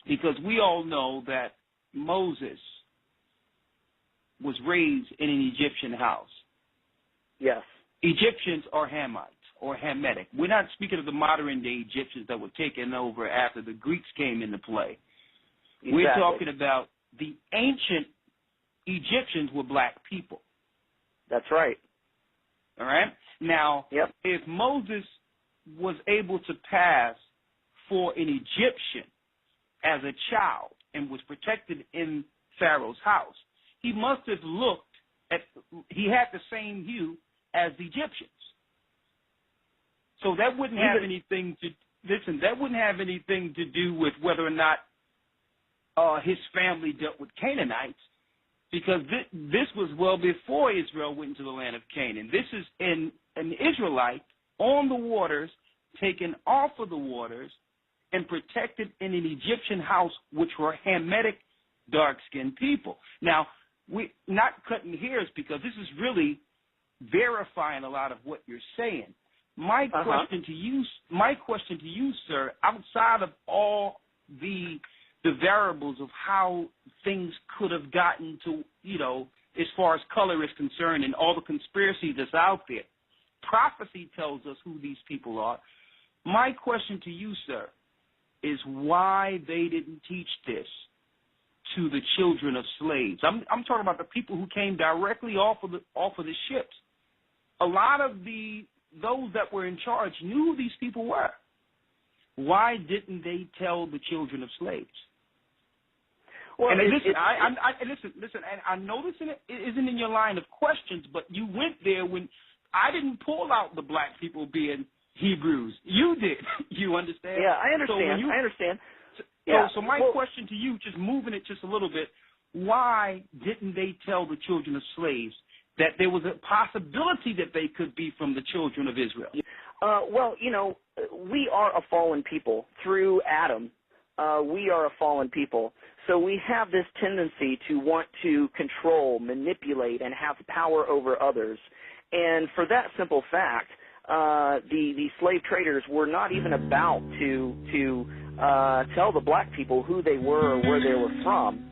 because we all know that Moses was raised in an Egyptian house. Yes. Egyptians are Hamites or Hamitic. We're not speaking of the modern-day Egyptians that were taken over after the Greeks came into play. Exactly. We're talking about the ancient Egyptians were black people. That's right. All right? Now, Yep. if Moses was able to pass for an Egyptian as a child and was protected in Pharaoh's house, he must have he had the same hue as the Egyptians. So that wouldn't have anything to do with whether or not his family dealt with Canaanites, because this was well before Israel went into the land of Canaan. This is an Israelite on the waters, taken off of the waters, and protected in an Egyptian house, which were Hamitic, dark-skinned people. Now, we're not cutting hairs because this is really verifying a lot of what you're saying. My question to you, sir, outside of all the variables of how things could have gotten to, as far as color is concerned and all the conspiracy that's out there, prophecy tells us who these people are. My question to you, sir, is why they didn't teach this to the children of slaves. I'm talking about the people who came directly off of the ships. A lot of those that were in charge knew who these people were. Why didn't they tell the children of slaves? Well, and listen, I know this isn't in your line of questions, but you went there when I didn't pull out the black people being Hebrews. You did. You understand? Yeah, I understand. I understand. So my question to you, just moving it just a little bit, why didn't they tell the children of slaves that there was a possibility that they could be from the children of Israel? Well, we are a fallen people. Through Adam, we are a fallen people. So we have this tendency to want to control, manipulate, and have power over others. And for that simple fact, the slave traders were not even about to tell the black people who they were or where they were from.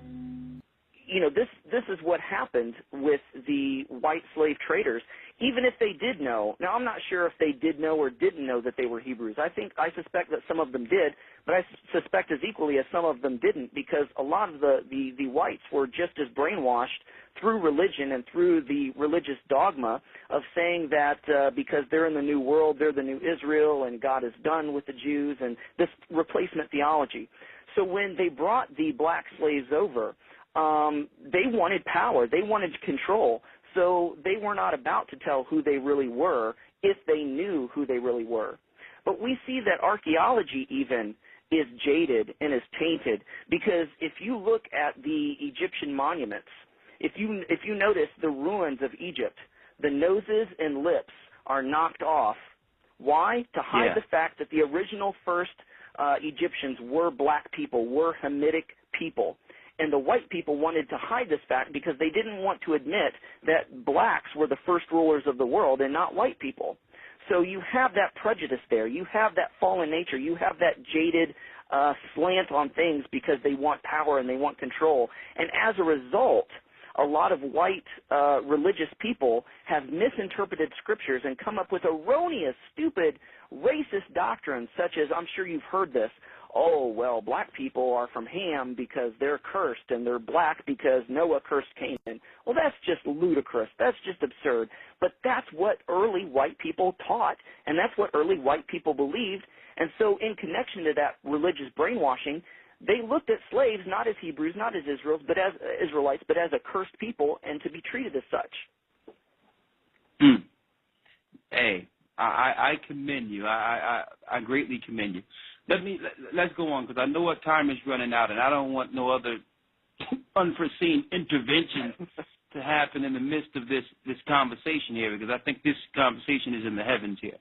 This is what happened with the white slave traders. Even if they did know, now I'm not sure if they did know or didn't know that they were Hebrews. I suspect that some of them did, but I suspect as equally as some of them didn't, because a lot of the whites were just as brainwashed through religion and through the religious dogma of saying that because they're in the new world, they're the new Israel, and God is done with the Jews, and this replacement theology. So when they brought the black slaves over, they wanted power. They wanted control. So they were not about to tell who they really were if they knew who they really were. But we see that archaeology even is jaded and is tainted, because if you look at the Egyptian monuments, if you notice the ruins of Egypt, the noses and lips are knocked off. Why? To hide the fact that the original first Egyptians were black people, were Hamitic people. And the white people wanted to hide this fact because they didn't want to admit that blacks were the first rulers of the world and not white people. So you have that prejudice there. You have that fallen nature. You have that jaded slant on things because they want power and they want control. And as a result, a lot of white religious people have misinterpreted scriptures and come up with erroneous, stupid, racist doctrines, such as, I'm sure you've heard this, oh, well, black people are from Ham because they're cursed, and they're black because Noah cursed Canaan. Well, that's just ludicrous. That's just absurd. But that's what early white people taught, and that's what early white people believed. And so in connection to that religious brainwashing, they looked at slaves not as Hebrews, not as Israelites, but as a cursed people and to be treated as such. Hey, I commend you. I greatly commend you. Let's go on, because I know our time is running out, and I don't want no other unforeseen intervention to happen in the midst of this conversation here, because I think this conversation is in the heavens here.